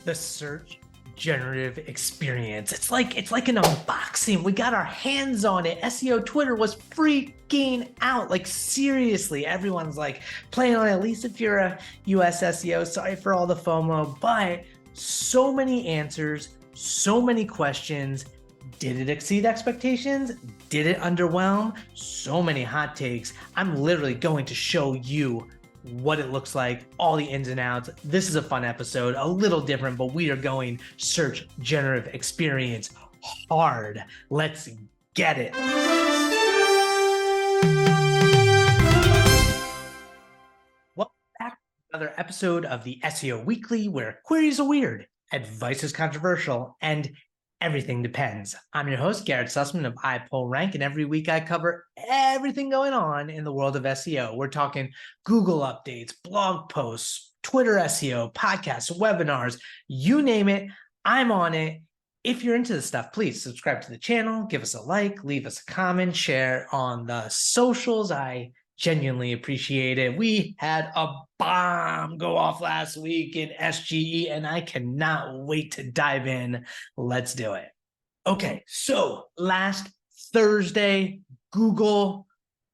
The search generative experience. It's like an unboxing. We got our hands on it. SEO Twitter was freaking out. Like seriously, everyone's like playing on it, at least if you're a US SEO. Sorry for all the FOMO, but so many answers, so many questions. Did it exceed expectations? Did it underwhelm? So many hot takes. I'm literally going to show you what it looks like, all the ins and outs. This is a fun episode, a little different, but we are going search generative experience hard. Let's get it. Welcome back to another episode of the SEO Weekly, where queries are weird, advice is controversial, and everything depends. I'm your host, Garrett Sussman of iPullRank, and every week I cover everything going on in the world of SEO. We're talking Google updates, blog posts, Twitter SEO, podcasts, webinars, you name it, I'm on it. If you're into this stuff, please subscribe to the channel, give us a like, leave us a comment, share on the socials. I genuinely appreciate it. We had a bomb go off last week in SGE, and I cannot wait to dive in. Let's do it. Okay, so last Thursday, Google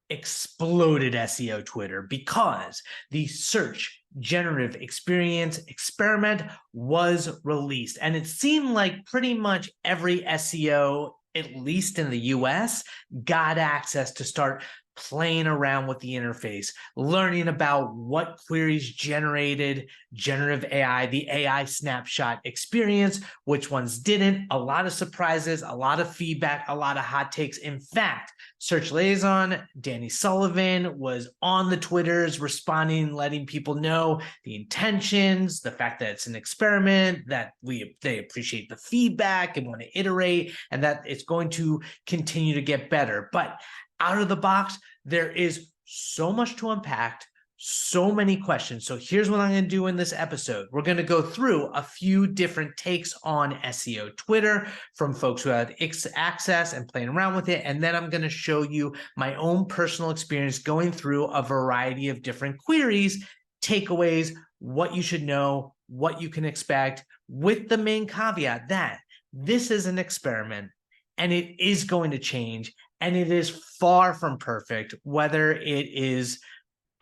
exploded SEO Twitter because the search generative experience experiment was released. And it seemed like pretty much every SEO, at least in the US, got access to start playing around with the interface, learning about what queries generated generative AI, the AI snapshot experience, which ones didn't, a lot of surprises, a lot of feedback, a lot of hot takes. In fact, Search Liaison, Danny Sullivan was on the Twitters responding, letting people know the intentions, the fact that it's an experiment, that they appreciate the feedback and want to iterate, and that it's going to continue to get better. But out of the box, there is so much to unpack, so many questions. So here's what I'm going to do in this episode. We're going to go through a few different takes on SEO Twitter from folks who had access and playing around with it. And then I'm going to show you my own personal experience going through a variety of different queries, takeaways, what you should know, what you can expect, with the main caveat that this is an experiment and it is going to change. And it is far from perfect, whether it is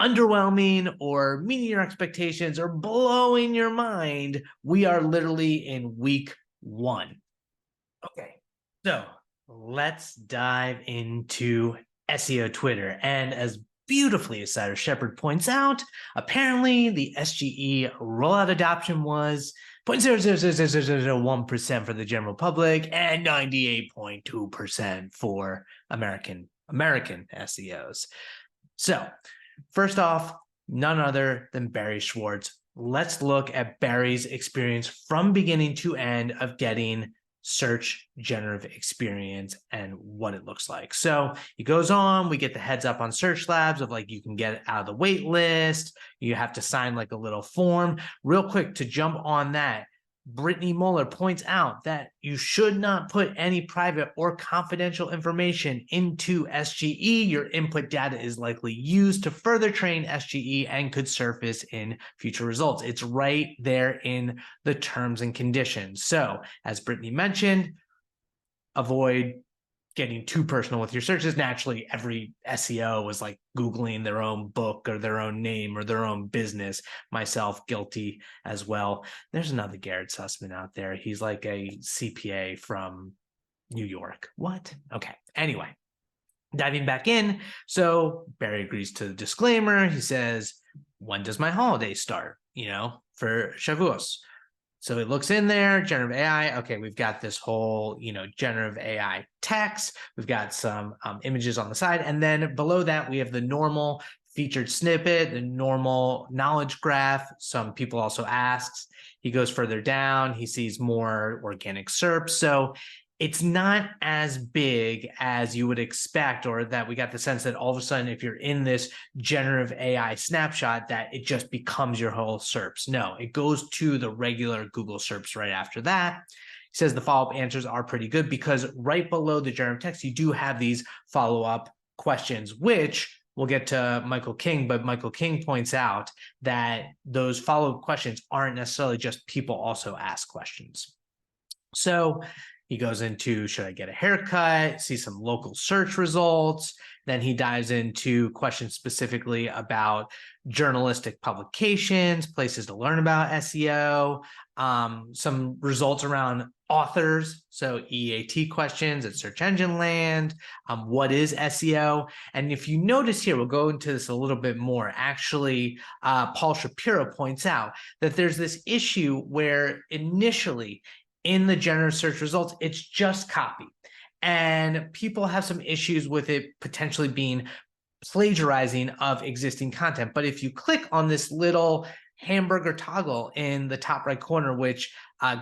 underwhelming or meeting your expectations or blowing your mind. We are literally in week 1. Okay, so let's dive into SEO Twitter. And as beautifully as Cyrus Shepard points out, apparently the SGE rollout adoption was 0.00001% for the general public and 98.2% for American SEOs. So first off, none other than Barry Schwartz. Let's look at Barry's experience from beginning to end of getting search generative experience and what it looks like. So he goes on, we get the heads up on Search Labs of like, you can get out of the wait list. You have to sign like a little form. Real quick to jump on that, Britney Muller points out that you should not put any private or confidential information into SGE. Your input data is likely used to further train SGE and could surface in future results. It's right there in the terms and conditions. So as Britney mentioned, avoid getting too personal with your searches. Naturally, every SEO was like Googling their own book or their own name or their own business. Myself guilty as well. There's another Garrett Sussman out there. He's like a CPA from New York. What? Okay. Anyway, diving back in. So Barry agrees to the disclaimer. He says, when does my holiday start? For Shavuos. So it looks in there, generative AI. Okay, we've got this whole, generative AI text. We've got some images on the side. And then below that, we have the normal featured snippet, the normal knowledge graph. Some people also ask. He goes further down. He sees more organic SERP. So it's not as big as you would expect, or that we got the sense that all of a sudden, if you're in this generative AI snapshot, that it just becomes your whole SERPs. No, it goes to the regular Google SERPs right after that. He says the follow-up answers are pretty good because right below the generative text, you do have these follow-up questions, which we'll get to Michael King, but Michael King points out that those follow-up questions aren't necessarily just people also ask questions. So he goes into, should I get a haircut? See some local search results. Then he dives into questions specifically about journalistic publications, places to learn about SEO, some results around authors, so EAT questions at search engine land, what is SEO? And if you notice here, we'll go into this a little bit more. Actually, Paul Shapiro points out that there's this issue where initially in the generative search results, it's just copy. And people have some issues with it potentially being plagiarizing of existing content. But if you click on this little hamburger toggle in the top right corner, which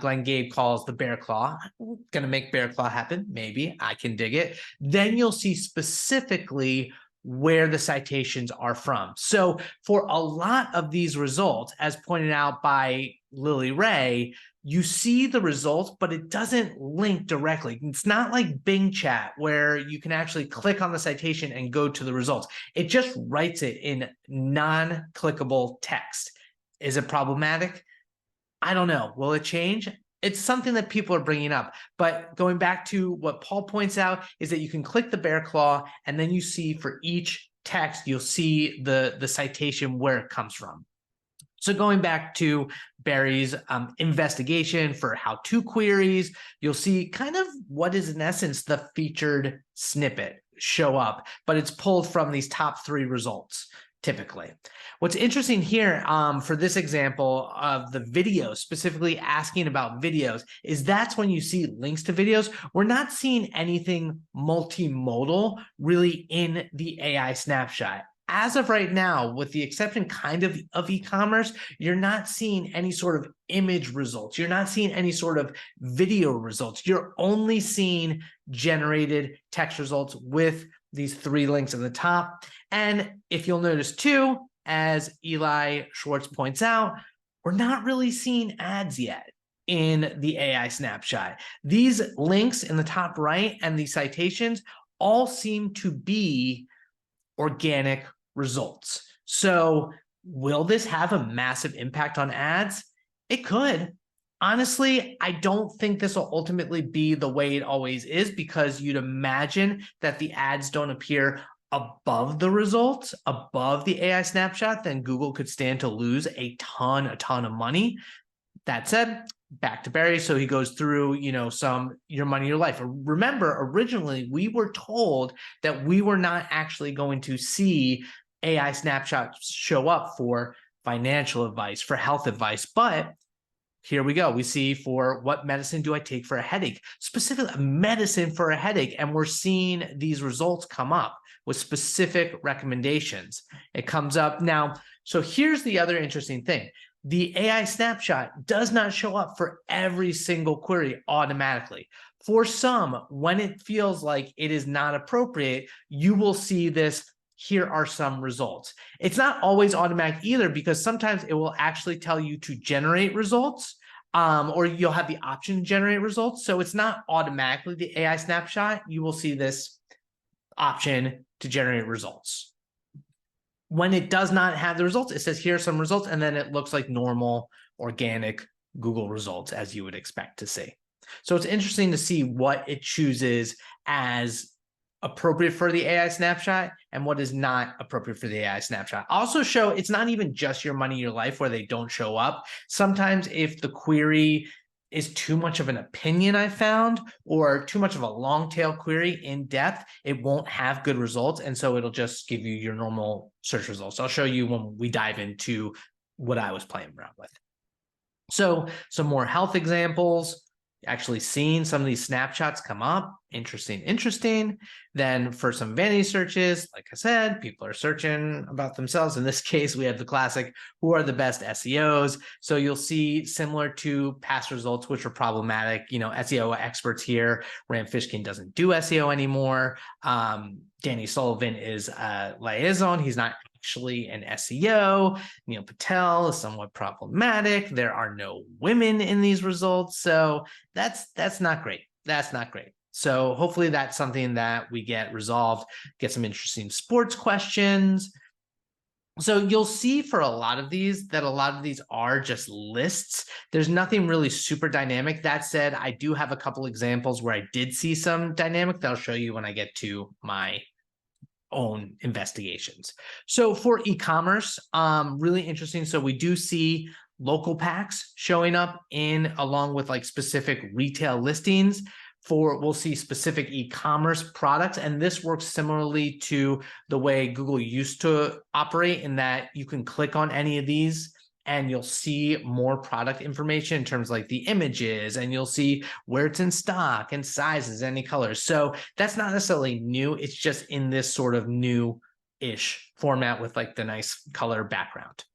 Gabe calls the bear claw, going to make bear claw happen, maybe, I can dig it, then you'll see specifically where the citations are from. So for a lot of these results, as pointed out by Lily Ray, you see the results, but it doesn't link directly. It's not like Bing Chat where you can actually click on the citation and go to the results. It just writes it in non-clickable text. Is it problematic? I don't know. Will it change? It's something that people are bringing up. But going back to what Paul points out is that you can click the bear claw and then you see for each text, you'll see the citation where it comes from. So going back to Barry's investigation for how-to queries, you'll see kind of what is in essence the featured snippet show up, but it's pulled from these top 3 results typically. What's interesting here for this example of the videos, specifically asking about videos, is that's when you see links to videos. We're not seeing anything multimodal really in the AI snapshot. As of right now, with the exception kind of e-commerce, you're not seeing any sort of image results. You're not seeing any sort of video results. You're only seeing generated text results with these 3 links at the top. And if you'll notice too, as Eli Schwartz points out, we're not really seeing ads yet in the AI snapshot. These links in the top right and the citations all seem to be organic results. So will this have a massive impact on ads? It could. Honestly, I don't think this will ultimately be the way it always is, because you'd imagine that the ads don't appear above the results, above the AI snapshot, then Google could stand to lose a ton of money. That said, back to Barry. So he goes through, some your money, your life. Remember, originally we were told that we were not actually going to see AI snapshots show up for financial advice, for health advice, but here we go. We see for what medicine do I take for a headache, specifically medicine for a headache. And we're seeing these results come up with specific recommendations. It comes up now. So here's the other interesting thing. The AI snapshot does not show up for every single query automatically. For some, when it feels like it is not appropriate, you will see this, here are some results. It's not always automatic either, because sometimes it will actually tell you to generate results, or you'll have the option to generate results. So it's not automatically the AI snapshot. You will see this option to generate results. When it does not have the results, it says here are some results, and then it looks like normal organic Google results as you would expect to see. So it's interesting to see what it chooses as appropriate for the AI snapshot and what is not appropriate for the AI snapshot. Also show it's not even just your money, your life where they don't show up. Sometimes if the query is too much of an opinion, I found, or too much of a long tail query in depth, it won't have good results. And so it'll just give you your normal search results. I'll show you when we dive into what I was playing around with. So some more health examples. Actually seeing some of these snapshots come up. Interesting. Then for some vanity searches, like I said, people are searching about themselves. In this case, we have the classic, who are the best SEOs? So you'll see similar to past results, which are problematic. SEO experts here. Rand Fishkin doesn't do SEO anymore. Danny Sullivan is a liaison. He's not actually an SEO. Neil Patel is somewhat problematic. There are no women in these results. So that's not great. That's not great. So hopefully that's something that we get resolved, get some interesting sports questions. So you'll see for a lot of these that a lot of these are just lists. There's nothing really super dynamic. That said, I do have a couple examples where I did see some dynamic that I'll show you when I get to my own investigations. So for e-commerce, really interesting. So we do see local packs showing up in along with like specific retail listings. We'll see specific e-commerce products, and this works similarly to the way Google used to operate, in that you can click on any of these and you'll see more product information in terms of like the images, and you'll see where it's in stock and sizes, any colors. So that's not necessarily new. It's just in this sort of new-ish format with like the nice color background.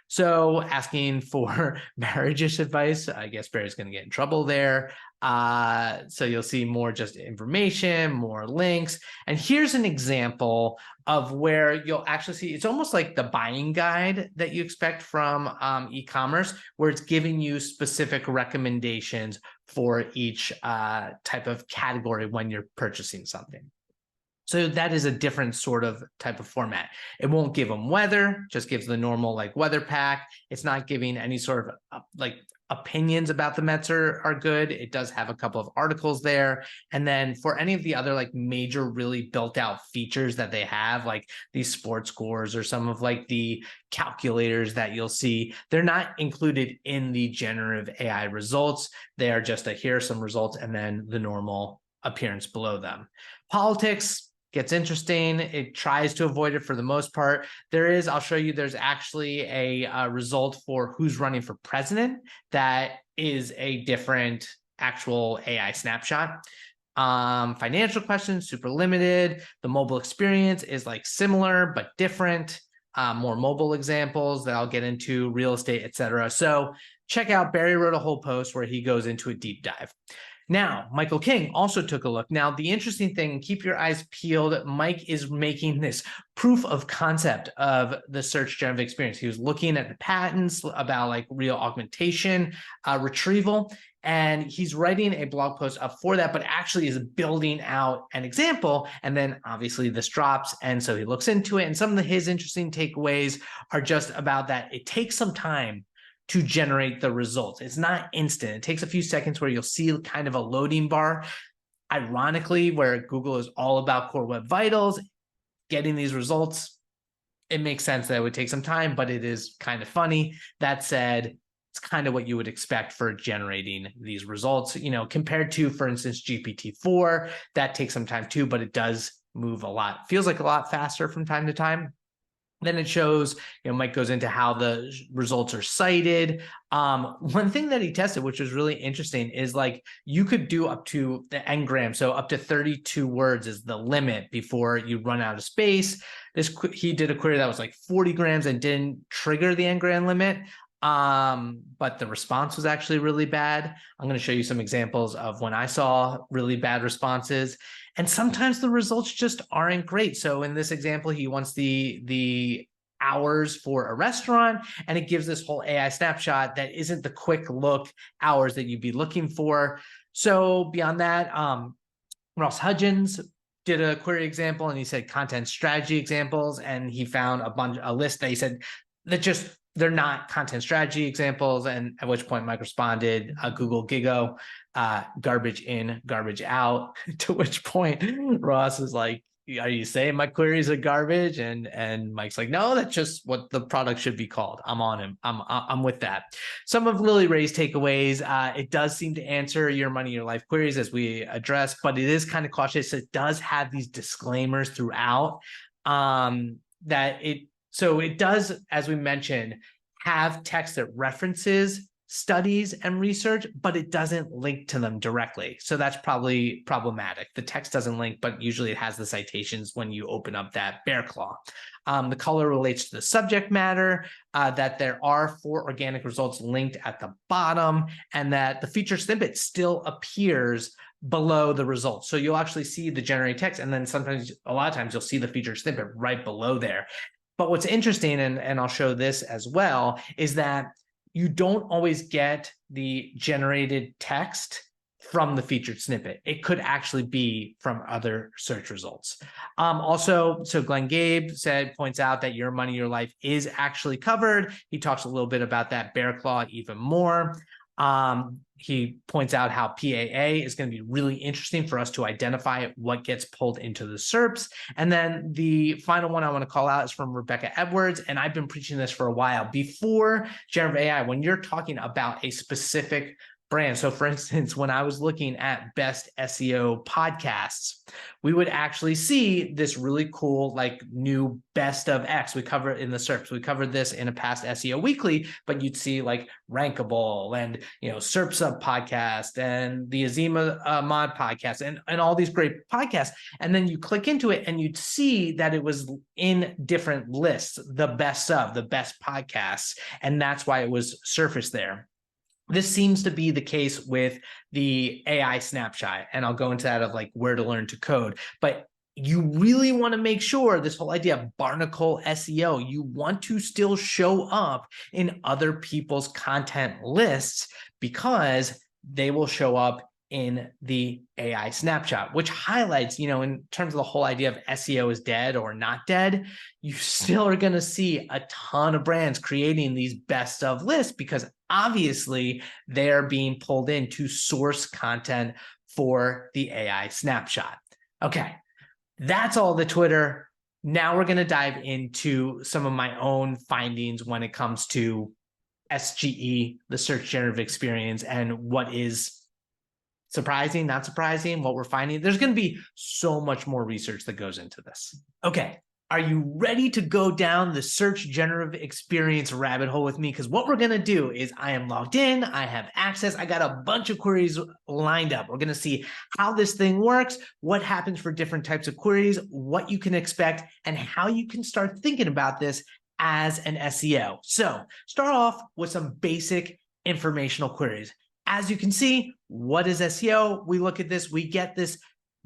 So asking for marriage advice, I guess Barry's going to get in trouble there. So you'll see more just information, more links. And here's an example of where you'll actually see, it's almost like the buying guide that you expect from e-commerce, where it's giving you specific recommendations for each type of category when you're purchasing something. So that is a different sort of type of format. It won't give them weather, just gives the normal like weather pack. It's not giving any sort of like opinions about the Mets are good. It does have a couple of articles there. And then for any of the other like major really built out features that they have, like these sports scores or some of like the calculators that you'll see, they're not included in the generative AI results. They are just here are some results and then the normal appearance below them. Politics gets interesting. It tries to avoid it for the most part. I'll show you, there's actually a result for who's running for president that is a different actual AI snapshot. Financial questions, super limited. The mobile experience is like similar, but different. More mobile examples that I'll get into, real estate, etc. So check out, Barry wrote a whole post where he goes into a deep dive. Now, Michael King also took a look. Now, the interesting thing, keep your eyes peeled, Mike is making this proof of concept of the search generative experience. He was looking at the patents about like real augmentation, retrieval, and he's writing a blog post up for that, but actually is building out an example. And then obviously this drops. And so he looks into it. And some of his interesting takeaways are just about that. It takes some time to generate the results. It's not instant. It takes a few seconds where you'll see kind of a loading bar. Ironically, where Google is all about core web vitals, getting these results, it makes sense that it would take some time, but it is kind of funny. That said, it's kind of what you would expect for generating these results, compared to, for instance, GPT-4, that takes some time too, but it does move a lot, feels like a lot faster from time to time. Then it shows, Mike goes into how the results are cited. One thing that he tested, which was really interesting, is like you could do up to the n-gram. So up to 32 words is the limit before you run out of space. He did a query that was like 40 grams and didn't trigger the n-gram limit. But the response was actually really bad. I'm going to show you some examples of when I saw really bad responses. And sometimes the results just aren't great. So in this example, he wants the hours for a restaurant, and it gives this whole AI snapshot that isn't the quick look hours that you'd be looking for. So beyond that, Ross Hudgens did a query example, and he said content strategy examples, and he found a list that he said that just they're not content strategy examples. And at which point Mike responded, Google Gigo, garbage in, garbage out. To which point Ross is like, are you saying my queries are garbage? And Mike's like, no, that's just what the product should be called. I'm on him. I'm with that. Some of Lily Ray's takeaways, it does seem to answer your money, your life queries as we address, but it is kind of cautious. It does have these disclaimers throughout so it does, as we mentioned, have text that references studies and research, but it doesn't link to them directly. So that's probably problematic. The text doesn't link, but usually it has the citations when you open up that bear claw. The color relates to the subject matter, that there are 4 organic results linked at the bottom, and that the feature snippet still appears below the results. So you'll actually see the generated text, and then a lot of times you'll see the feature snippet right below there. But what's interesting, and I'll show this as well, is that you don't always get the generated text from the featured snippet. It could actually be from other search results. Also, so Gabe points out that Your Money, Your Life is actually covered. He talks a little bit about that bear claw even more. He points out how PAA is going to be really interesting for us to identify what gets pulled into the SERPs. And then the final one I want to call out is from Rebekah Edwards. And I've been preaching this for a while. Before generative AI, when you're talking about a specific brand. So for instance, when I was looking at best SEO podcasts, we would actually see this really cool, like new best of X. We cover it in the SERPs. We covered this in a past SEO weekly, but you'd see like Rankable and, SERP Sub podcast and the Azima Mod podcast and all these great podcasts. And then you click into it and you'd see that it was in different lists, the best of, the best podcasts. And that's why it was surfaced there. This seems to be the case with the AI snapshot, and I'll go into that of like where to learn to code. But you really want to make sure this whole idea of barnacle SEO, you want to still show up in other people's content lists because they will show up in the AI snapshot, which highlights, in terms of the whole idea of SEO is dead or not dead, you still are going to see a ton of brands creating these best of lists because obviously they're being pulled in to source content for the AI snapshot. Okay, that's all the Twitter. Now we're going to dive into some of my own findings when it comes to SGE, the search generative experience, and what is surprising, not surprising, what we're finding. There's going to be so much more research that goes into this. Okay, are you ready to go down the search generative experience rabbit hole with me? Because what we're going to do is I am logged in, I have access, I got a bunch of queries lined up. We're going to see how this thing works, what happens for different types of queries, what you can expect, and how you can start thinking about this as an SEO. So start off with some basic informational queries. As you can see, what is SEO? We look at this, we get this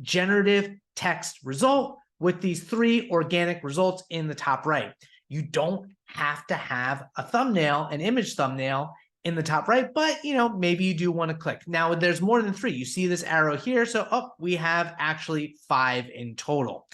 generative text result with these 3 organic results in the top right. You don't have to have a thumbnail, an image thumbnail in the top right, but maybe you do want to click. Now there's more than 3. You see this arrow here. So we have actually 5 in total.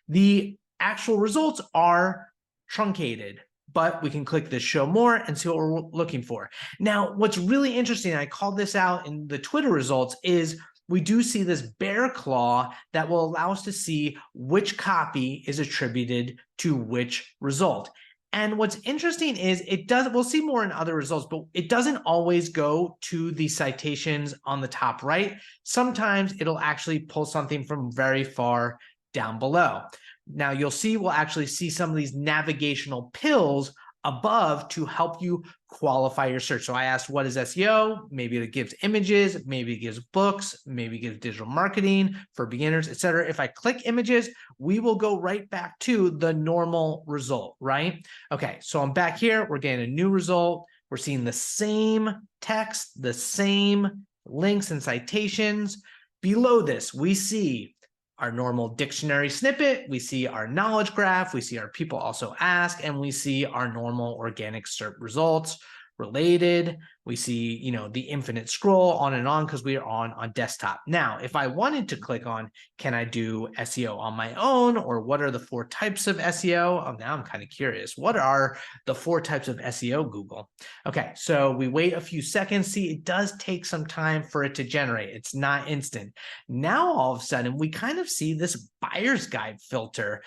The actual results are truncated, but we can click this show more and see what we're looking for. Now, what's really interesting, and I called this out in the Twitter results, is we do see this bear claw that will allow us to see which copy is attributed to which result. And what's interesting is we'll see more in other results, but it doesn't always go to the citations on the top right. Sometimes it'll actually pull something from very far down below. Now we'll actually see some of these navigational pills above to help you qualify your search. So I asked, what is SEO? Maybe it gives images, maybe it gives books, maybe it gives digital marketing for beginners, etc. If I click images, we will go right back to the normal result, right? Okay, so I'm back here. We're getting a new result. We're seeing the same text, the same links and citations. Below this, we see our normal dictionary snippet, we see our knowledge graph, we see our people also ask, and we see our normal organic SERP results related. We see, the infinite scroll on and on because we are on desktop. Now, if I wanted to click on, can I do SEO on my own, or what are the 4 types of SEO? Oh, now I'm kind of curious. What are the 4 types of SEO, Google? Okay, so we wait a few seconds. See, it does take some time for it to generate. It's not instant. Now, all of a sudden, we kind of see this buyer's guide filter.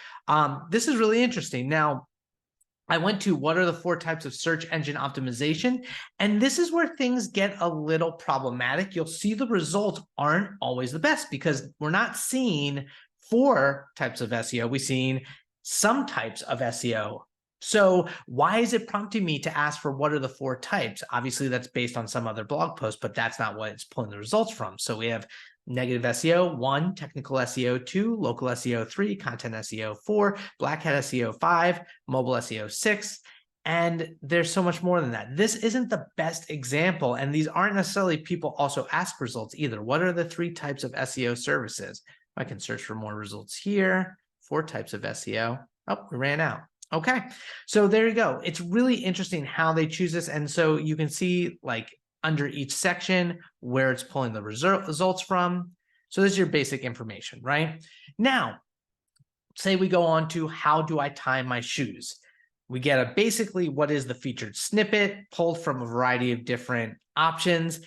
This is really interesting. Now, I went to what are the 4 types of search engine optimization, and this is where things get a little problematic. You'll see the results aren't always the best because we're not seeing 4 types of SEO. We're seeing some types of SEO. So why is it prompting me to ask for what are the 4 types? Obviously, that's based on some other blog post, but that's not what it's pulling the results from. So we have negative SEO 1, technical SEO 2, local SEO 3, content SEO 4, black hat SEO 5, mobile SEO 6, and there's so much more than that. This isn't the best example, and these aren't necessarily people also ask results either. What are the 3 types of SEO services? I can search for more results here, 4 types of SEO. Oh, we ran out. Okay, so there you go. It's really interesting how they choose this, and so you can see like under each section, where it's pulling the results from. So this is your basic information, right? Now, say we go on to how do I tie my shoes? We get a basically what is the featured snippet pulled from a variety of different options.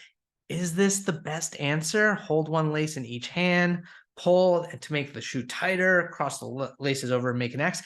Is this the best answer? Hold one lace in each hand, pull to make the shoe tighter, cross the laces over and make an X.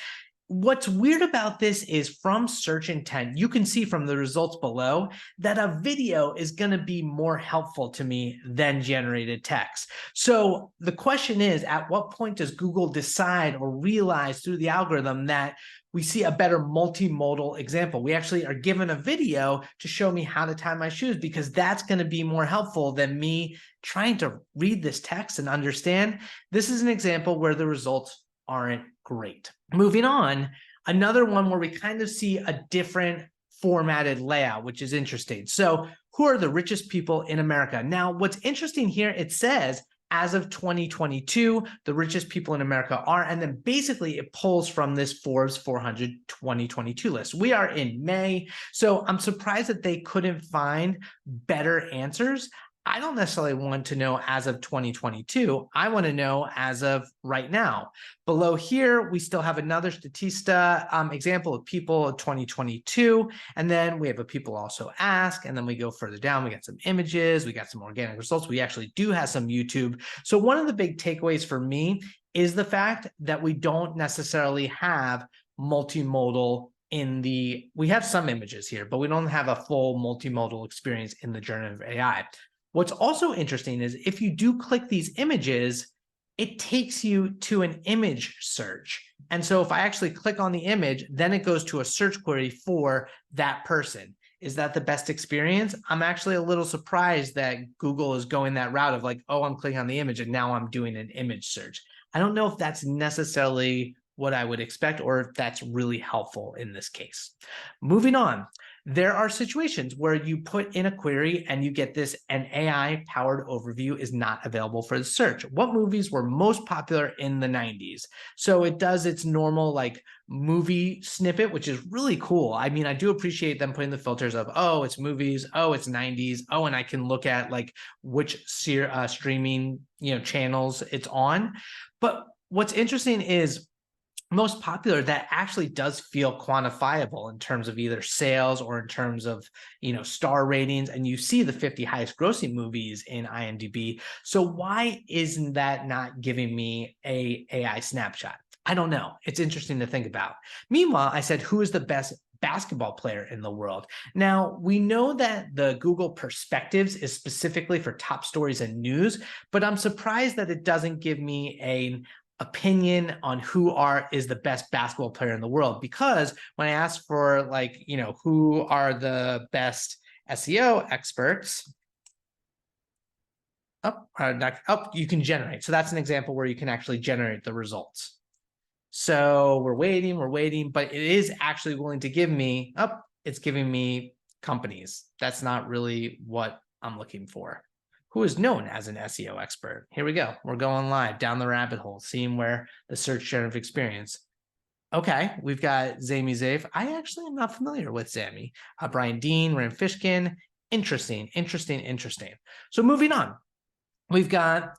What's weird about this is from search intent, you can see from the results below that a video is going to be more helpful to me than generated text. So the question is, at what point does Google decide or realize through the algorithm that we see a better multimodal example? We actually are given a video to show me how to tie my shoes because that's going to be more helpful than me trying to read this text and understand. This is an example where the results aren't great. Moving on, another one where we kind of see a different formatted layout, which is interesting. So who are the richest people in America? Now, what's interesting here, it says, as of 2022, the richest people in America are, and then basically it pulls from this Forbes 400 2022 list. We are in May, so I'm surprised that they couldn't find better answers. I don't necessarily want to know as of 2022. I want to know as of right now. Below here, we still have another Statista example of people of 2022. And then we have a people also ask. And then we go further down. We got some images. We got some organic results. We actually do have some YouTube. So one of the big takeaways for me is the fact that we don't necessarily have multimodal we have some images here, but we don't have a full multimodal experience in the generative AI. What's also interesting is if you do click these images, it takes you to an image search. And so if I actually click on the image, then it goes to a search query for that person. Is that the best experience? I'm actually a little surprised that Google is going that route of like, oh, I'm clicking on the image and now I'm doing an image search. I don't know if that's necessarily what I would expect or if that's really helpful in this case. Moving on. There are situations where you put in a query and you get this, an AI-powered overview is not available for the search. What movies were most popular in the 90s? So it does its normal like movie snippet, which is really cool. I mean, I do appreciate them putting the filters of, oh, it's movies, oh, it's 90s, oh, and I can look at like which streaming channels it's on. But what's interesting is most popular, that actually does feel quantifiable in terms of either sales or in terms of star ratings, and you see the 50 highest grossing movies in IMDb. So why isn't that not giving me a AI snapshot? I don't know. It's interesting to think about. Meanwhile, I said, who is the best basketball player in the world? Now, we know that the Google Perspectives is specifically for top stories and news, but I'm surprised that it doesn't give me an opinion on who is the best basketball player in the world, because when I ask for like, who are the best SEO experts, you can generate. So that's an example where you can actually generate the results. So we're waiting, but it is actually willing to give me, it's giving me companies. That's not really what I'm looking for. Who is known as an SEO expert? Here we go. We're going live down the rabbit hole, seeing where the search generative experience. Okay, we've got Zami Zaif. I actually am not familiar with Zami. Brian Dean, Rand Fishkin. Interesting. So moving on, we've got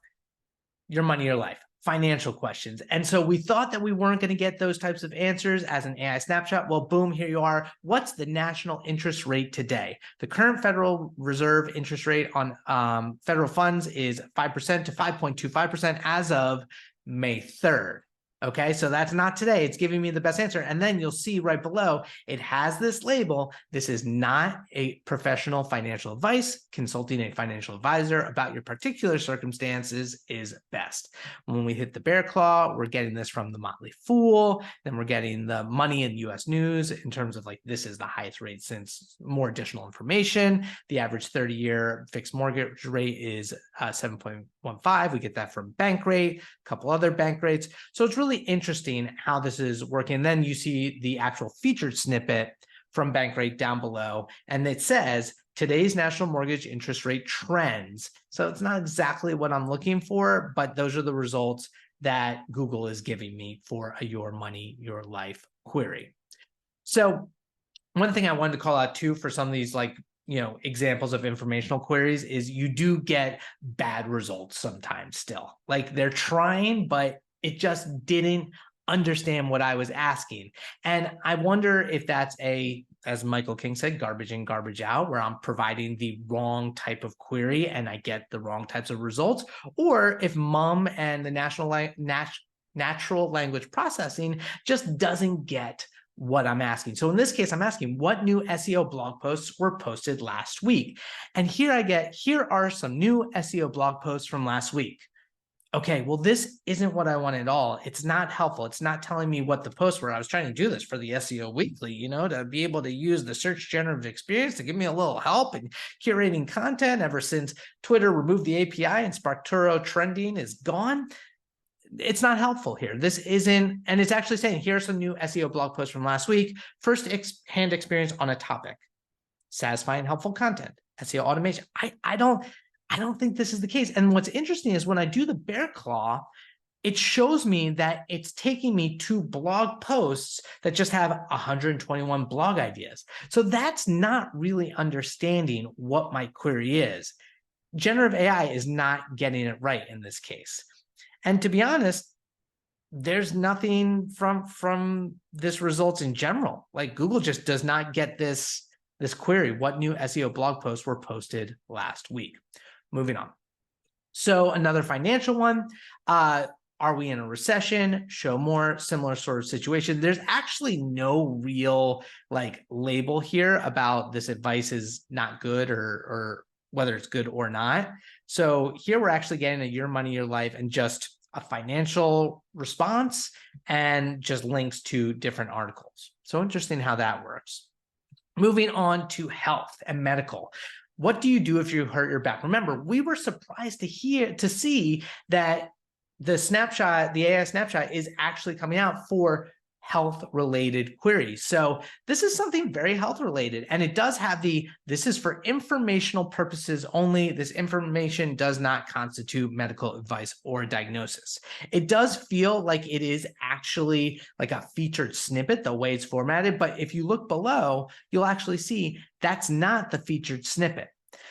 your money, your life, financial questions. And so we thought that we weren't going to get those types of answers as an AI snapshot. Well, boom, here you are. What's the national interest rate today? The current Federal Reserve interest rate on federal funds is 5% to 5.25% as of May 3rd. Okay, so that's not today. It's giving me the best answer. And then you'll see right below, it has this label. This is not a professional financial advice. Consulting a financial advisor about your particular circumstances is best. When we hit the bear claw, we're getting this from the Motley Fool. Then we're getting the Money in US News in terms of like, this is the highest rate since more additional information. The average 30-year fixed mortgage rate is 7.15. We get that from Bankrate, a couple other bank rates. So it's really interesting how this is working. And then you see the actual featured snippet from Bankrate down below, and it says today's national mortgage interest rate trends. So it's not exactly what I'm looking for, but those are the results that Google is giving me for a your money, your life query. So one thing I wanted to call out too for some of these like examples of informational queries is you do get bad results sometimes still. Like they're trying, but it just didn't understand what I was asking. And I wonder if that's as Michael King said, garbage in, garbage out, where I'm providing the wrong type of query and I get the wrong types of results, or if MUM and the natural language processing just doesn't get what I'm asking. So in this case, I'm asking what new SEO blog posts were posted last week. And here are some new SEO blog posts from last week. Okay, well, this isn't what I want at all. It's not helpful. It's not telling me what the posts were. I was trying to do this for the SEO Weekly, to be able to use the search generative experience to give me a little help in curating content ever since Twitter removed the API and Sparkturo trending is gone. It's not helpful here. This isn't, and it's actually saying, here are some new SEO blog posts from last week. First-hand experience on a topic, satisfying, helpful content, SEO automation. I don't think this is the case. And what's interesting is when I do the bear claw, it shows me that it's taking me to blog posts that just have 121 blog ideas. So that's not really understanding what my query is. Generative AI is not getting it right in this case. And to be honest, there's nothing from this results in general. Like Google just does not get this query. What new SEO blog posts were posted last week? Moving on. So another financial one. Are we in a recession? Show more, similar sort of situation. There's actually no real label here about this advice is not good or whether it's good or not. So here we're actually getting a your money, your life, and just a financial response and just links to different articles. So interesting how that works. Moving on to health and medical. What do you do if you hurt your back? Remember, we were surprised to see that the AI snapshot is actually coming out for health-related queries. So this is something very health-related, and it does have this is for informational purposes only. This information does not constitute medical advice or diagnosis. It does feel like it is actually like a featured snippet, the way it's formatted, but if you look below, you'll actually see that's not the featured snippet.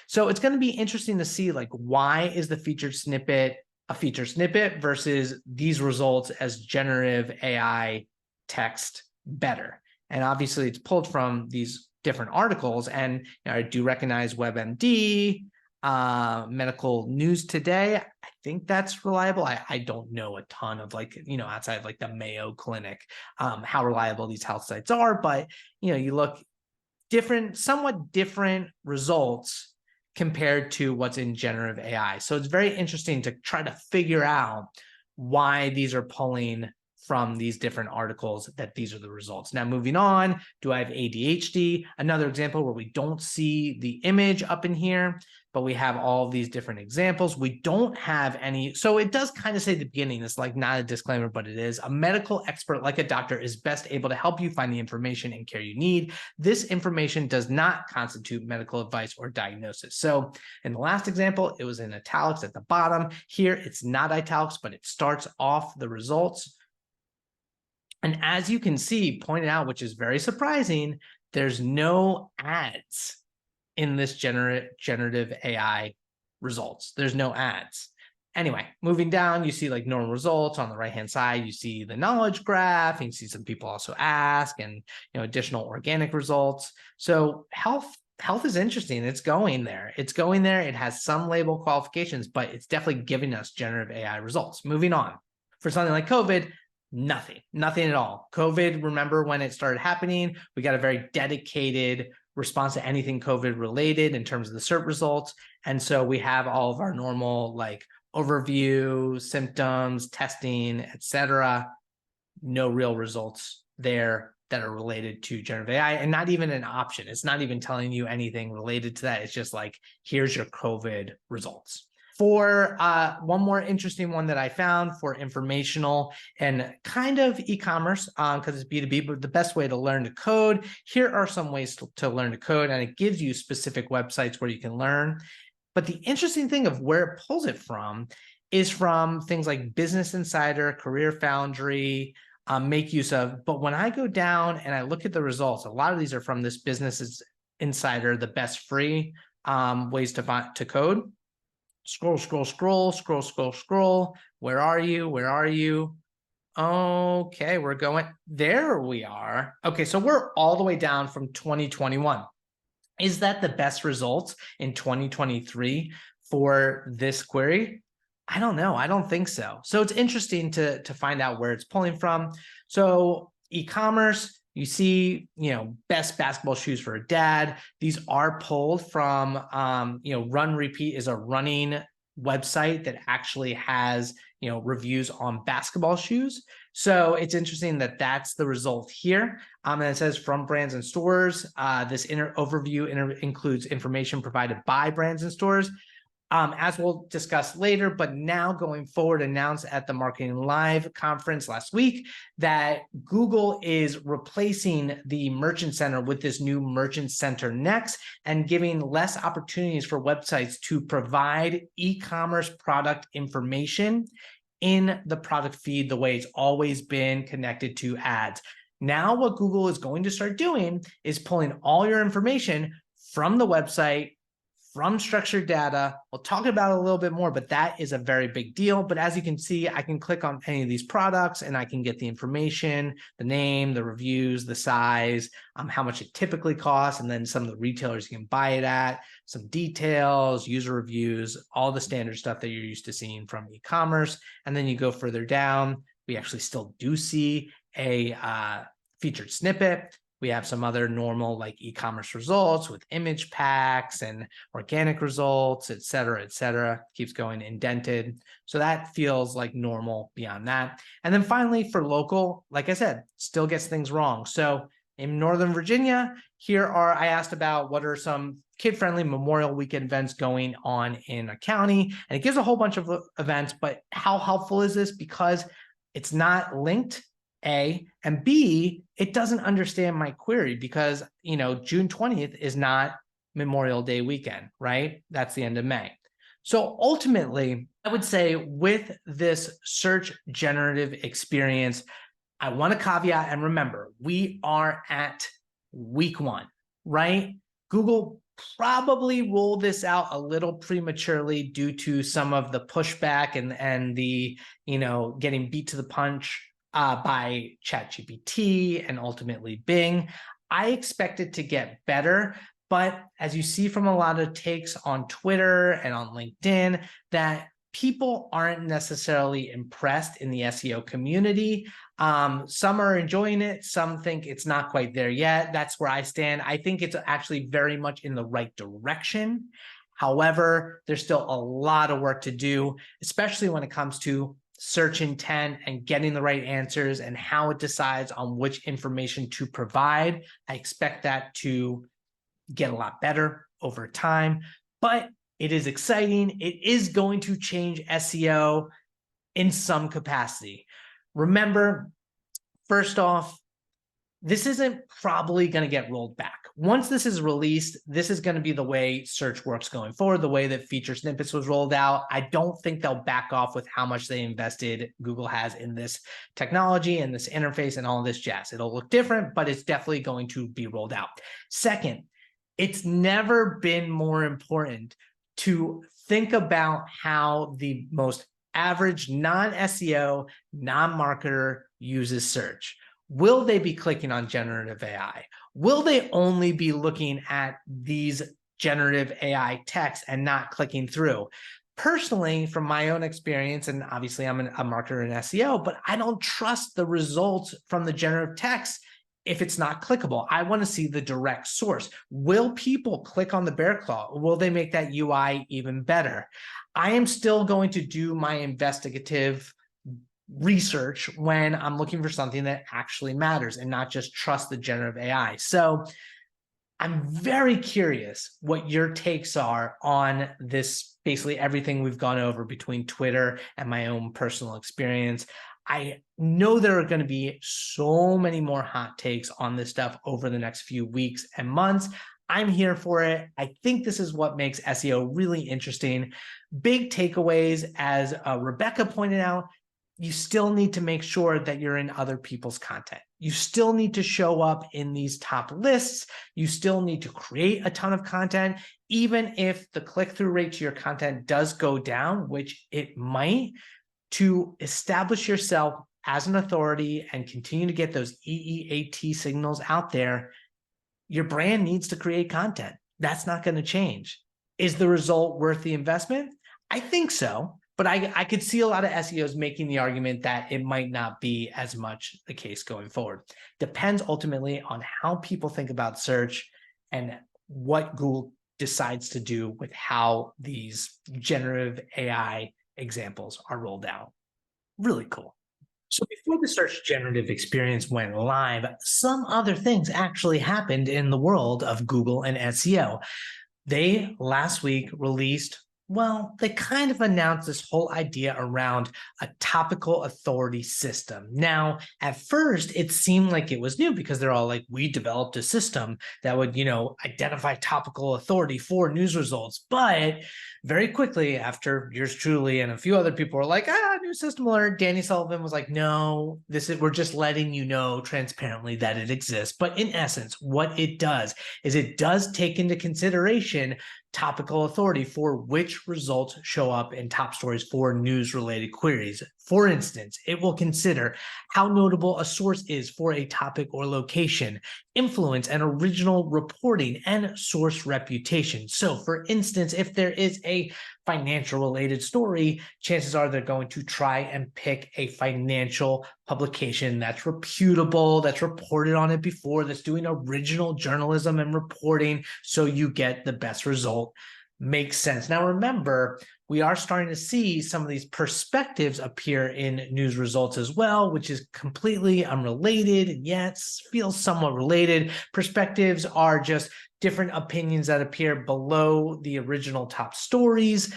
So it's going to be interesting to see why is the featured snippet a featured snippet versus these results as generative AI text better. And obviously it's pulled from these different articles, and I do recognize WebMD, Medical News Today. I think that's reliable. I don't know a ton of outside of the Mayo Clinic, how reliable these health sites are, but you look somewhat different results compared to what's in generative AI. So it's very interesting to try to figure out why these are pulling from these different articles that these are the results. Now, moving on, do I have ADHD? Another example where we don't see the image up in here, but we have all these different examples. We don't have any, so it does kind of say at the beginning, it's not a disclaimer, but it is. A medical expert like a doctor is best able to help you find the information and care you need. This information does not constitute medical advice or diagnosis. So in the last example, it was in italics at the bottom. Here, it's not italics, but it starts off the results. And as you can see, pointed out, which is very surprising, there's no ads in this generative AI results. There's no ads. Anyway, moving down, you see normal results on the right-hand side. You see the knowledge graph, and you see some people also ask, and additional organic results. So health is interesting. It's going there. It's going there. It has some label qualifications, but it's definitely giving us generative AI results. Moving on. For something like COVID, nothing at all. COVID, remember when it started happening, we got a very dedicated response to anything COVID related in terms of the SERP results. And so we have all of our normal overview, symptoms, testing, etc. No real results there that are related to generative AI, and not even an option. It's not even telling you anything related to that. It's just here's your COVID results. For one more interesting one that I found for informational and kind of e-commerce, because it's B2B, but the best way to learn to code, here are some ways to learn to code, and it gives you specific websites where you can learn. But the interesting thing of where it pulls it from is from things like Business Insider, Career Foundry, Make Use Of. But when I go down and I look at the results, a lot of these are from this Business Insider, the best free ways to code. Scroll, scroll, scroll, scroll, scroll, scroll. Where are you? Where are you? Okay, we're going. There we are. Okay, so we're all the way down from 2021. Is that the best results in 2023 for this query? I don't know. I don't think so. So it's interesting to find out where it's pulling from. So e-commerce, you see, best basketball shoes for a dad. These are pulled from, Run Repeat is a running website that actually has, reviews on basketball shoes. So it's interesting that that's the result here. And it says from brands and stores. This overview includes information provided by brands and stores. As we'll discuss later, but now going forward, announced at the Marketing Live conference last week that Google is replacing the Merchant Center with this new Merchant Center Next and giving less opportunities for websites to provide e-commerce product information in the product feed the way it's always been connected to ads. Now what Google is going to start doing is pulling all your information from the website, from structured data. We'll talk about it a little bit more, but that is a very big deal. But as you can see, I can click on any of these products and I can get the information, the name, the reviews, the size, how much it typically costs, and then some of the retailers you can buy it at, some details, user reviews, all the standard stuff that you're used to seeing from e-commerce. And then you go further down, we actually still do see a featured snippet. We have some other normal like e-commerce results with image packs and organic results, et cetera, keeps going indented. So that feels like normal beyond that. And then finally for local, like I said, still gets things wrong. So in Northern Virginia, I asked about what are some kid-friendly Memorial Weekend events going on in a county. And it gives a whole bunch of events, but how helpful is this? Because it's not linked, A, and B, it doesn't understand my query because, June 20th is not Memorial Day weekend, right? That's the end of May. So ultimately, I would say with this search generative experience, I want to caveat and remember, we are at week 1, right? Google probably rolled this out a little prematurely due to some of the pushback and the, getting beat to the punch by ChatGPT and ultimately Bing. I expect it to get better, but as you see from a lot of takes on Twitter and on LinkedIn, that people aren't necessarily impressed in the SEO community. Some are enjoying it. Some think it's not quite there yet. That's where I stand. I think it's actually very much in the right direction. However, there's still a lot of work to do, especially when it comes to search intent and getting the right answers and how it decides on which information to provide. I expect that to get a lot better over time, but it is exciting. It is going to change SEO in some capacity. Remember, first off, this isn't probably going to get rolled back. Once this is released, this is going to be the way search works going forward, the way that feature snippets was rolled out. I don't think they'll back off with how much they invested, Google has in this technology and this interface and all this jazz. It'll look different, but it's definitely going to be rolled out. Second, it's never been more important to think about how the most average non-SEO, non-marketer uses search. Will they be clicking on generative AI? Will they only be looking at these generative AI texts and not clicking through? Personally, from my own experience, and obviously I'm a marketer in SEO, but I don't trust the results from the generative text if it's not clickable. I want to see the direct source. Will people click on the bear claw? Will they make that UI even better? I am still going to do my investigative research when I'm looking for something that actually matters and not just trust the generative AI. So I'm very curious what your takes are on this, basically everything we've gone over between Twitter and my own personal experience. I know there are going to be so many more hot takes on this stuff over the next few weeks and months. I'm here for it. I think this is what makes SEO really interesting. Big takeaways, as Rebekah pointed out, you still need to make sure that you're in other people's content. You still need to show up in these top lists. You still need to create a ton of content, even if the click-through rate to your content does go down, which it might, to establish yourself as an authority and continue to get those EEAT signals out there. Your brand needs to create content. That's not going to change. Is the result worth the investment? I think so. But I could see a lot of SEOs making the argument that it might not be as much the case going forward. Depends ultimately on how people think about search and what Google decides to do with how these generative AI examples are rolled out. Really cool. So before the search generative experience went live, some other things actually happened in the world of Google and SEO. They last week released, well, they kind of announced this whole idea around a topical authority system. Now, at first, it seemed like it was new because they're all like, we developed a system that would, identify topical authority for news results. But very quickly, after yours truly and a few other people were like, new system alert, Danny Sullivan was like, no, we're just letting you know transparently that it exists. But in essence, what it does is it does take into consideration topical authority for which results show up in top stories for news-related queries. For instance, it will consider how notable a source is for a topic or location, influence and original reporting, and source reputation. So, for instance, if there is a financial-related story, chances are they're going to try and pick a financial publication that's reputable, that's reported on it before, that's doing original journalism and reporting, so you get the best result. Makes sense. Now, remember, we are starting to see some of these perspectives appear in news results as well, which is completely unrelated, and yet feels somewhat related. Perspectives are just different opinions that appear below the original top stories.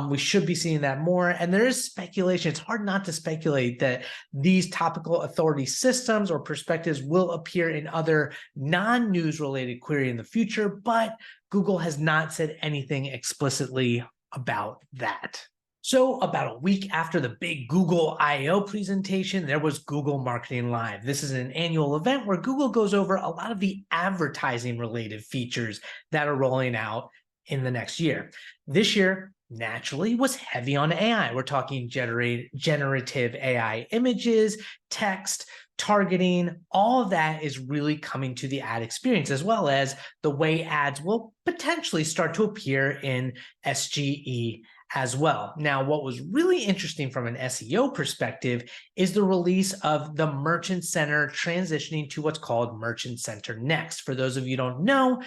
We should be seeing that more. And there is speculation. It's hard not to speculate that these topical authority systems or perspectives will appear in other non-news related query in the future, but Google has not said anything explicitly about that. So about a week after the big Google I/O presentation, there was Google Marketing Live. This is an annual event where Google goes over a lot of the advertising related features that are rolling out in the next year. This year, naturally, was heavy on AI. We're talking generative AI images, text, targeting. All of that is really coming to the ad experience, as well as the way ads will potentially start to appear in SGE as well. Now, what was really interesting from an SEO perspective is the release of the Merchant Center transitioning to what's called Merchant Center Next. For those of you who don't know,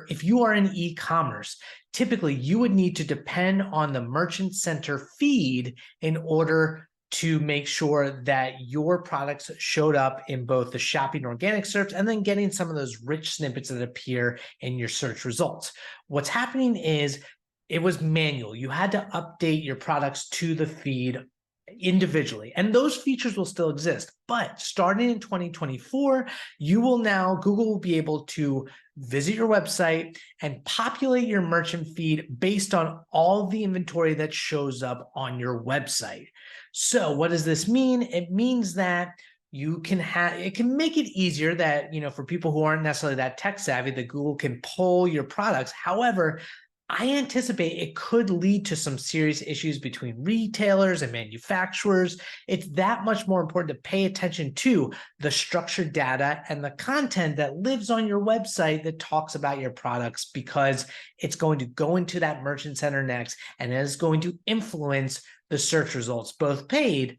if you are in e-commerce, typically you would need to depend on the Merchant Center feed in order to make sure that your products showed up in both the shopping organic search and then getting some of those rich snippets that appear in your search results. What's happening is it was manual. You had to update your products to the feed individually, and those features will still exist. But starting in 2024, Google will be able to visit your website and populate your merchant feed based on all the inventory that shows up on your website. So what does this mean? It means that it can make it easier that, for people who aren't necessarily that tech savvy, that Google can pull your products. However, I anticipate it could lead to some serious issues between retailers and manufacturers. It's that much more important to pay attention to the structured data and the content that lives on your website that talks about your products, because it's going to go into that Merchant Center next, and it is going to influence the search results, both paid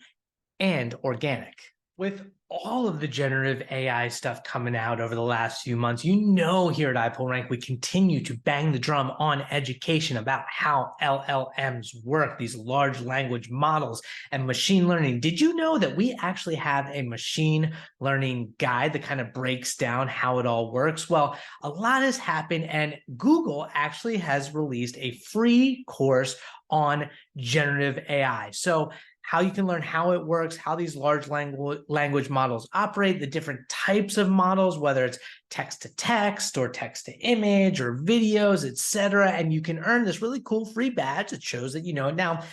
and organic. With all of the generative AI stuff coming out over the last few months, here at iPullRank, we continue to bang the drum on education about how LLMs work, these large language models and machine learning. Did you know that we actually have a machine learning guide that kind of breaks down how it all works? Well, a lot has happened, and Google actually has released a free course on generative AI. So how you can learn how it works, how these large language models operate, the different types of models, whether it's text to text or text to image or videos, etc. And you can earn this really cool free badge that shows that you know it. Now,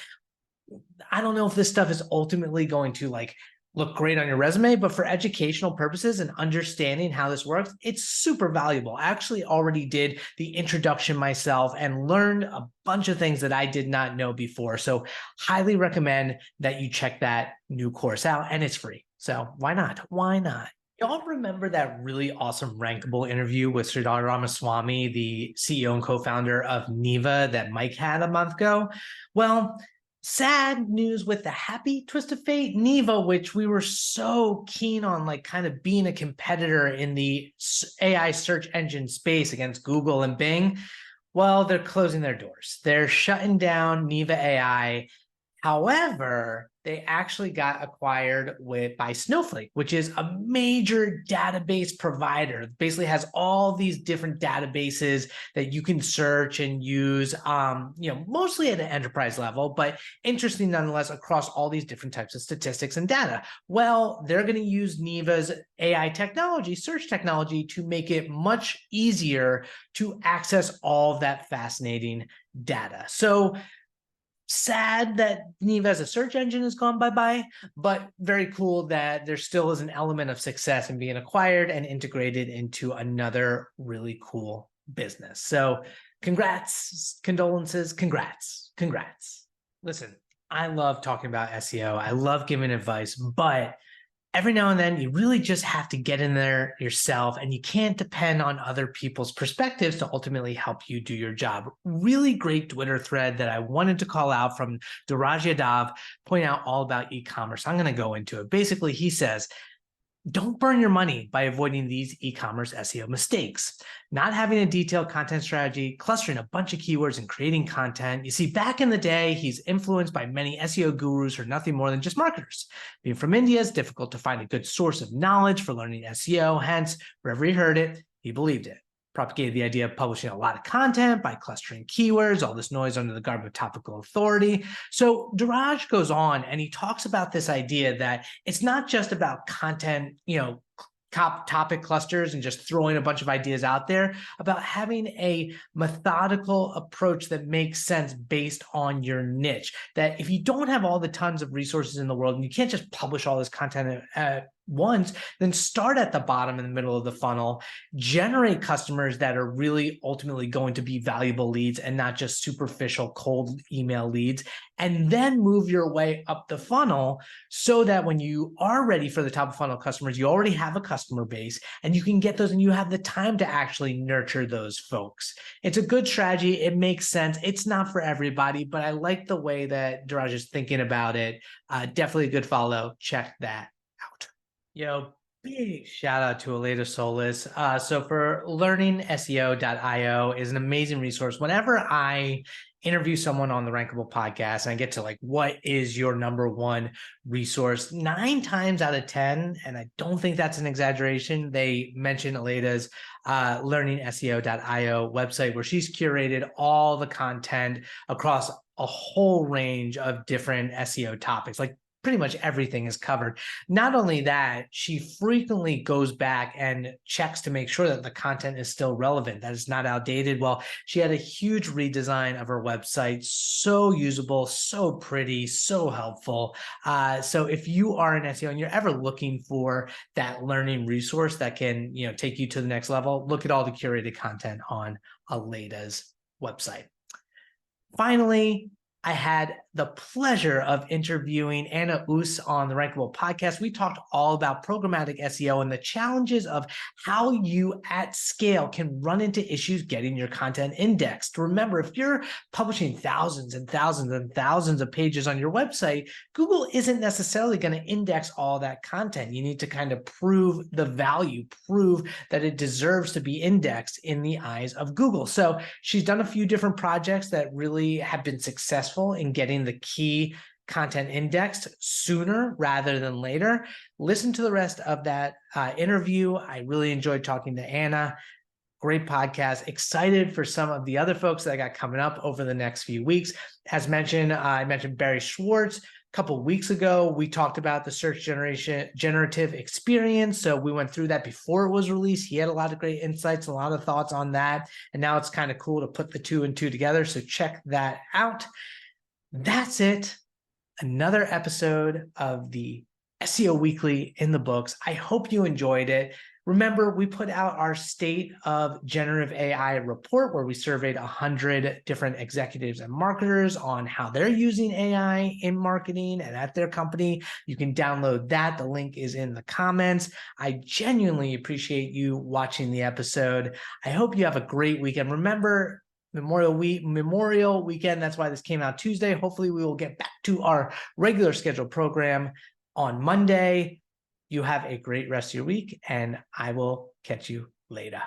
I don't know if this stuff is ultimately going to like look great on your resume, but for educational purposes and understanding how this works, it's super valuable. I actually already did the introduction myself and learned a bunch of things that I did not know before. So highly recommend that you check that new course out, and it's free. So why not? Why not? Y'all remember that really awesome Rankable interview with Sridhar Ramaswamy, the CEO and co-founder of Neeva that Mike had a month ago? Well, sad news with the happy twist of fate, Neeva, which we were so keen on, like kind of being a competitor in the AI search engine space against Google and Bing. Well, they're closing their doors. They're shutting down Neeva AI. However, they actually got acquired by Snowflake, which is a major database provider. It basically has all these different databases that you can search and use, mostly at an enterprise level, but interesting nonetheless across all these different types of statistics and data. Well, they're going to use Neeva's AI technology, search technology, to make it much easier to access all of that fascinating data. So sad that Neeva as a search engine has gone bye-bye, but very cool that there still is an element of success in being acquired and integrated into another really cool business. So congrats, condolences, congrats. Listen, I love talking about SEO. I love giving advice, but every now and then you really just have to get in there yourself, and you can't depend on other people's perspectives to ultimately help you do your job. Really great Twitter thread that I wanted to call out from Dhiraj Yadav, point out all about e-commerce. I'm going to go into it. Basically, he says, don't burn your money by avoiding these e-commerce SEO mistakes. Not having a detailed content strategy, clustering a bunch of keywords and creating content. You see, back in the day, he's influenced by many SEO gurus who are nothing more than just marketers. Being from India, it's difficult to find a good source of knowledge for learning SEO. Hence, wherever he heard it, he believed it. Propagated the idea of publishing a lot of content by clustering keywords, all this noise under the garb of topical authority. So Dhiraj goes on and he talks about this idea that it's not just about content, topic clusters and just throwing a bunch of ideas out there, about having a methodical approach that makes sense based on your niche. That if you don't have all the tons of resources in the world and you can't just publish all this content at once, then start at the bottom in the middle of the funnel, generate customers that are really ultimately going to be valuable leads and not just superficial cold email leads, and then move your way up the funnel so that when you are ready for the top of funnel customers, you already have a customer base and you can get those and you have the time to actually nurture those folks. It's a good strategy. It makes sense. It's not for everybody, but I like the way that Dhiraj is thinking about it. Definitely a good follow. Check that out. Big shout out to Aleda Solis. So for learningseo.io is an amazing resource. Whenever I interview someone on the Rankable podcast and I get to like, what is your number one resource? 9 times out of 10, and I don't think that's an exaggeration, they mention Aleda's learningseo.io website, where she's curated all the content across a whole range of different SEO topics, like pretty much everything is covered. Not only that, she frequently goes back and checks to make sure that the content is still relevant, that it's not outdated. Well, she had a huge redesign of her website, so usable, so pretty, so helpful. So if you are an SEO and you're ever looking for that learning resource that can, take you to the next level, look at all the curated content on Aleda's website. Finally, I had the pleasure of interviewing Anna Oos on the Rankable podcast. We talked all about programmatic SEO and the challenges of how you at scale can run into issues getting your content indexed. Remember, if you're publishing thousands and thousands and thousands of pages on your website, Google isn't necessarily going to index all that content. You need to kind of prove the value, prove that it deserves to be indexed in the eyes of Google. So she's done a few different projects that really have been successful in getting the key content indexed sooner rather than later. Listen to the rest of that interview. I really enjoyed talking to Anna. Great podcast. Excited for some of the other folks that I got coming up over the next few weeks. As mentioned, I mentioned Barry Schwartz. A couple of weeks ago, we talked about the search generative experience. So we went through that before it was released. He had a lot of great insights, a lot of thoughts on that. And now it's kind of cool to put the 2 and 2 together. So check that out. That's it. another episode of the SEO Weekly in the books. I hope you enjoyed it. Remember, we put out our State of Generative AI report where we surveyed 100 different executives and marketers on how they're using AI in marketing and at their company. You can download that. The link is in the comments. I genuinely appreciate you watching the episode. I hope you have a great weekend. Remember, Memorial weekend. That's why this came out Tuesday. Hopefully, we will get back to our regular scheduled program on Monday. You have a great rest of your week, and I will catch you later.